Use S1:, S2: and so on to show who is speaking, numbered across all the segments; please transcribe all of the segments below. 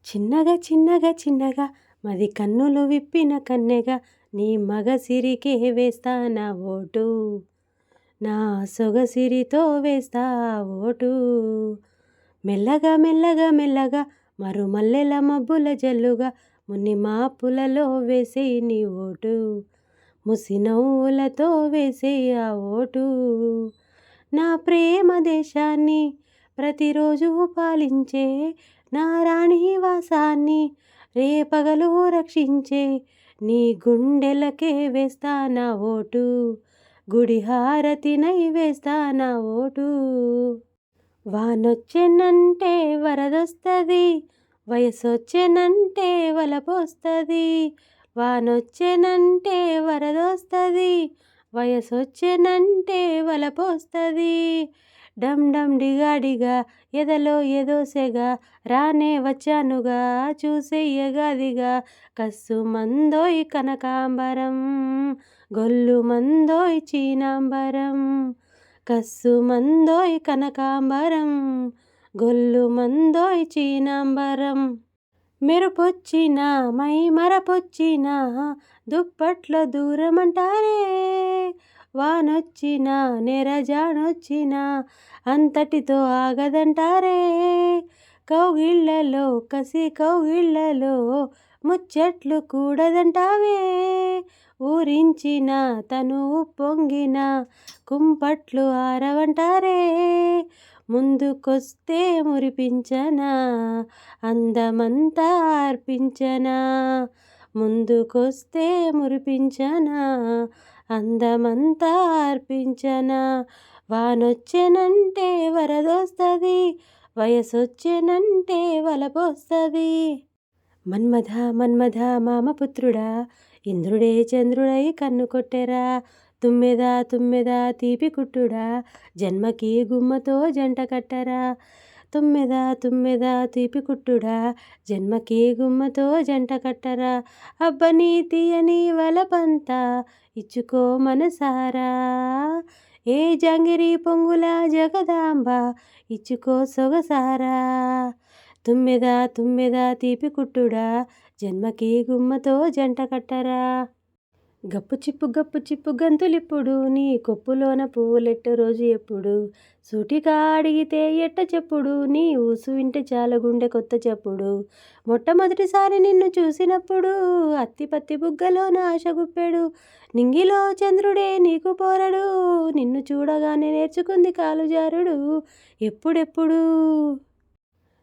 S1: చిన్నగా చిన్నగా చిన్నగా మది కన్నులు విప్పిన కన్నెగా నీ మగసిరికే వేస్తా నా ఓటు, నా సొగసిరితో వేస్తా ఓటు. మెల్లగా మెల్లగా మెల్లగా మరుమల్లెల మబ్బుల జల్లుగా మున్ని మాపులలో వేసేయి నీ ఓటు, ముసి నవ్వులతో వేసేయి ఆ ఓటు. నా ప్రేమ దేశాన్ని ప్రతిరోజు పాలించే నా రాణి వాసాన్ని రేపగలు రక్షించే నీ గుండెలకే వేస్తా నా ఓటు, గుడి హారతినై వేస్తా నా ఓటు. వానొచ్చెనంటే వరదొస్తది, వయసొచ్చెనంటే వలపొస్తది. వానొచ్చెనంటే వరదొస్తది, వయసొచ్చెనంటే వలపొస్తది. డమ్ డమ్ డిగాడిగా ఎదలో ఏదో సెగ రానే వచ్చానుగా చూసెయ్యగాదిగా. కస్సు మందోయ్ కనకాంబరం, గొల్లు మందోయ్ చీనాంబరం. కస్సు మందోయ్ కనకాంబరం, గొల్లు మందోయ్ చీనాంబరం. మెరుపొచ్చినా మై మరపొచ్చినా దుప్పట్లో దూరమంటారే. వానొచ్చినా నెరజానొచ్చినా అంతటితో ఆగదంటారే. కౌగిళ్ళలో కసి కౌగిళ్ళలో ముచ్చట్లు కూడదంటావే. ఊరించిన తనువు పొంగిన కుంపట్లు ఆరవంటారే. ముందుకొస్తే మురిపించనా, అందమంతా అర్పించనా. ముందుకొస్తే మురిపించనా, అందమంతా అర్పించనా. వానొచ్చెనంటే వరదొస్తది, వయసొచ్చెనంటే వలపొస్తది. మన్మథ మన్మథ మామపుత్రుడా, ఇంద్రుడే చంద్రుడై కన్ను కొట్టెరా. తుమ్మెద తుమ్మెద తీపి కుట్టుడా, జన్మకి గుమ్మతో జంట కట్టరా. తుమ్మెద తుమ్మెద తీపి కుట్టుడా, జన్మకి గుమ్మతో జంట కట్టరా. అబ్బని తీయని వలపంతా ఇచ్చుకో మనసారా. ఏ జాంగిరి పొంగుల జగదాంబ ఇచ్చుకో సొగసారా. తుమ్మెద తుమ్మెద తీపి కుట్టుడా, జన్మకి గుమ్మతో జంట కట్టరా. గప్పు చిప్పు గంతులిప్పుడు నీ కొప్పులోన పువ్వులెట్ట రోజు ఎప్పుడు. సూటిగా అడిగితే ఎట్ట చెప్పుడు, నీ ఊసు వింటే చాలా గుండె కొత్త చెప్పుడు. మొట్టమొదటిసారి నిన్ను చూసినప్పుడు అత్తిపత్తి బుగ్గలోన ఆశ గుప్పెడు. నింగిలో చంద్రుడే నీకు పోరడు, నిన్ను చూడగానే నేర్చుకుంది కాలుజారుడు. ఎప్పుడెప్పుడు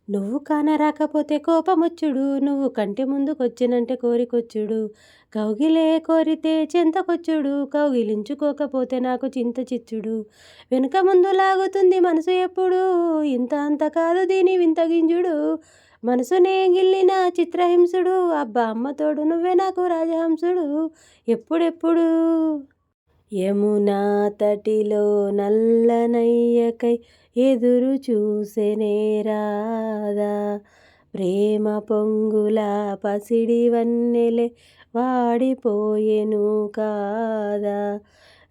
S1: నువ్వు కానరాకపోతే కోపమొచ్చుడు, నువ్వు కంటి ముందుకొచ్చినంటే కోరికొచ్చుడు. కౌగిలే కోరితే చెంతకొచ్చుడు, కౌగిలించుకోకపోతే నాకు చింత చిచ్చుడు. వెనుక ముందు లాగుతుంది మనసు ఎప్పుడు, ఇంత అంత కాదు దీని వింతగింజుడు. మనసునే గిల్లిన చిత్రహింసుడు, అబ్బా అమ్మ తోడు నువ్వే నాకు రాజహంసుడు. ఎప్పుడెప్పుడు యమునా తటిలో నల్లనయ్యకై ఎదురు చూసెనే రాధా. ప్రేమ పొంగుల పసిడి వన్నెలే వాడిపోయెను కాదా.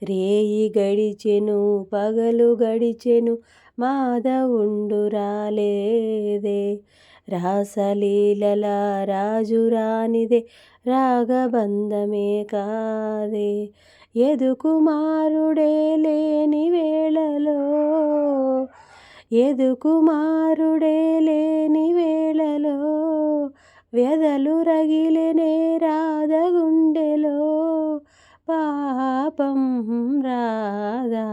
S1: రేయి గడిచెను పగలు గడిచెను మాధవుండు రాలేదే. రాసలీలల రాజు రానిదే రాగబంధమే కాదే. యదుకుమారుడే లేని వేళలో, యదుకుమారుడే లేని వేళలో వ్యధలు రగిలెనే రాధ గుండెలో. పాపం రాధా.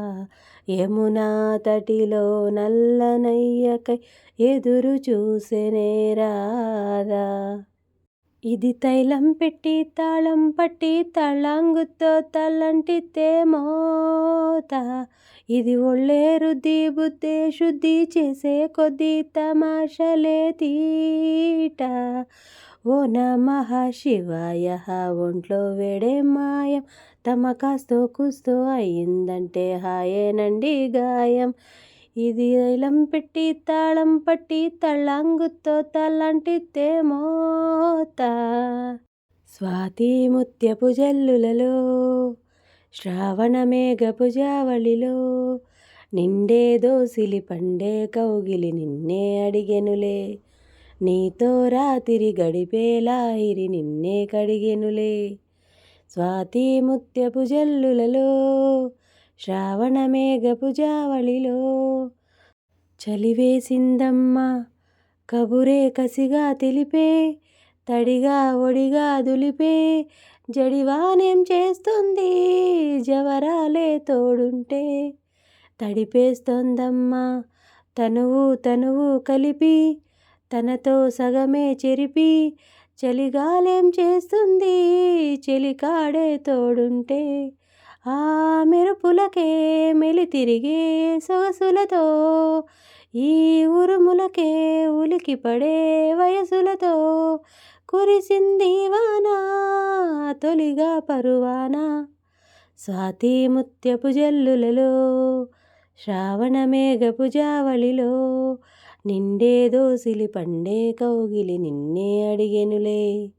S1: యమునా తటిలో నల్లనయ్యకై ఎదురు చూసెనే రాధా. ఇది తైలం పెట్టి తాళం పట్టి తళాంగుతో తలంటితే మోత. ఇది ఒళ్ళే రుద్ది బుద్ధే శుద్ధి చేసే కొద్ది తమాషలే తీట. ఓ నమః శివాయ ఒంట్లో వేడే మాయం, తమకాస్తో కూస్తో అయ్యిందంటే హాయేనండి గాయం. ఇది తైలం పెట్టి తాళం పట్టి తళాంగుతో తలంటితే మోత. స్వాతి ముత్యపు జల్లులలో శ్రావణ మేఘపు జావళిలో నిండే దోసిలి పండే కౌగిలి నిన్నే అడిగెనులే. నీతో రాత్రి గడిపేలాహిరి నిన్నే కడిగెనులే. స్వాతి ముత్యపు జల్లులలో శ్రావణ మేఘపు జావళిలో చలివేసిందమ్మ కబురే కసిగా తెలిపే తడిగా ఒడిగా దులిపే జడివానేం చేస్తుంది జవరాలే తోడుంటే తడిపేస్తోందమ్మా తనువు కలిపి తనతో సగమే చెరిపి చలిగాలేం చేస్తుంది చెలికాడే తోడుంటే ఆ మెరుపులకే మెలి తిరిగే సొగసులతో ఈ ఉరుములకే ఉలికి పడే వయసులతో కురిసింది వాన తొలిగా పరువాన స్వాతి ముత్యపు జల్లులలో శ్రావణ మేఘపు జావళిలో నిండే దోసిలి పండే కౌగిలి నిన్నే అడిగెనులే.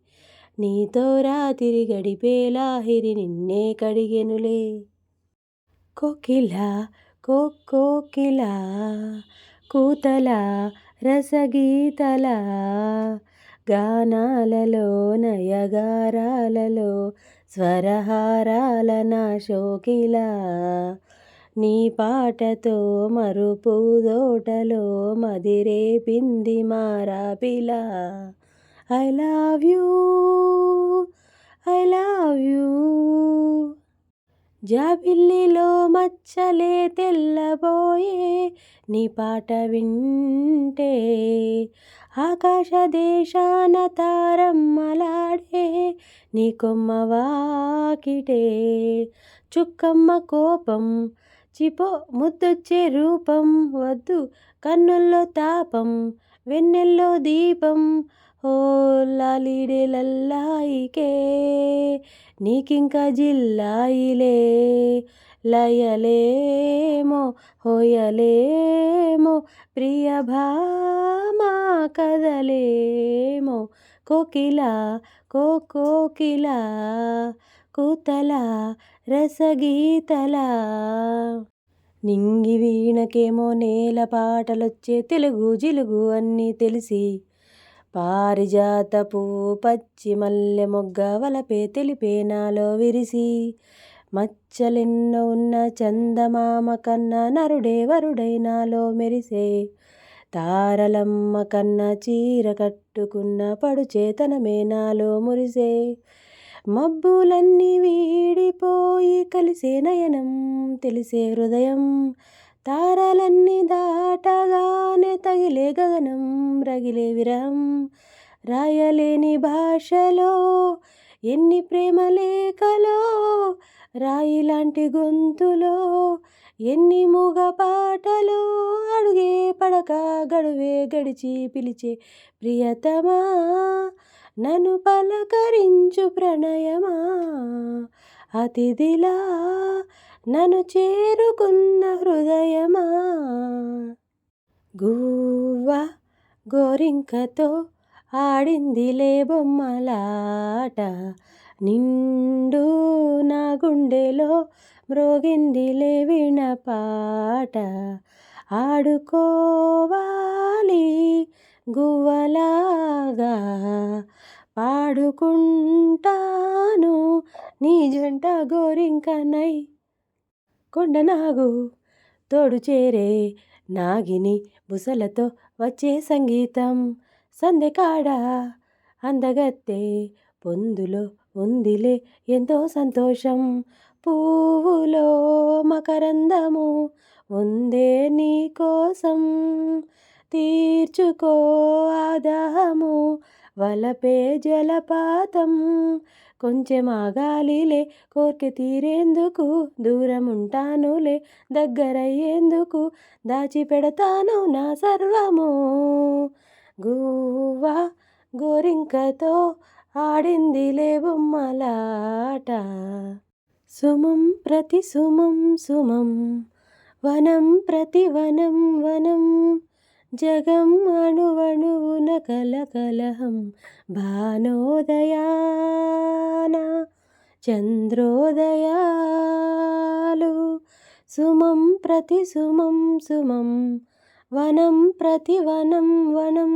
S1: నీతో రాత్రి గడిపేలాహిరి నిన్నే కడిగెనులే. కోకిల కోకిల కూతల రసగీతల గానాలలో నయగారాలలో స్వరహారాల నా శోకిల నీ పాటతో మరుపూదోటలో మదిరేపింది మారాపిల. ఐ లవ్ యూ జాబిల్లిలో మచ్చలే తెల్లబోయే నీ పాట వింటే ఆకాశ దేశాన తారమ్మలాడే నీ కొమ్మ వాకిటే చుక్కమ్మ కోపం చిపో ముద్దొచ్చే రూపం వద్దు కన్నుల్లో తాపం వెన్నెల్లో దీపం ఓ లాలిడే లల్లాయికే నీకింక జిల్లాయిలే లయలేమో హోయలేమో ప్రియ భామా కదలేమో కోకిల కోకిల కూతల రసగీతల నింగి వీణకేమో నేల పాటలొచ్చే తెలుగు జిలుగు అన్నీ తెలిసి పారిజాతపు పచ్చి మల్లె మొగ్గ వలపే తెలిపే నాలో విరిసి మచ్చలెన్నో ఉన్న చందమామ కన్నా నరుడే వరుడై నాలో మెరిసే తారలమ్మ కన్నా చీర కట్టుకున్న పడుచేతనమే నాలో మురిసే మబ్బులన్నీ వీడిపోయి కలిసే నయనం తెలిసే హృదయం తారలన్నీ దాటగానే తగిలే గగనం రగిలే విరహం రాయలేని భాషలో ఎన్ని ప్రేమ లేఖలో రాయిలాంటి గొంతులో ఎన్ని మూగ పాటలో అడుగే పడక గడువే గడిచి పిలిచే ప్రియతమా నన్ను పలకరించు ప్రణయమా అతిథిలా నన్ను చేరుకున్న హృదయమా గువ్వ గోరింకతో ఆడిందిలే బొమ్మలాట నిండు నా గుండెలో మ్రోగిందిలే వీణపాట ఆడుకోవాలి గువ్వలాగా పాడుకుంటాను నీ జంట గోరింకనై కొండనాగు తోడు చేరే నాగిని బుసలతో వచ్చే సంగీతం సందెకాడ అందగత్తె పొందులో ఉందిలే ఎంతో సంతోషం పువ్వులో మకరందము ఉందే నీ కోసం తీర్చుకో ఆదాహము వలపే జలపాతం కొంచెం ఆగాలిలే కోర్కె తీరేందుకు దూరం ఉంటానులే దగ్గరయ్యేందుకు దాచిపెడతాను నా సర్వము గువ్వ గోరింకతో ఆడిందిలే బొమ్మలాట సుమం ప్రతి సుమం సుమం వనం ప్రతి వనం వనం జగం అణువణువున కలకలహం భానోదయాన చంద్రోదయాలు సుమం ప్రతి సుమం సుమం వనం ప్రతి వనం వనం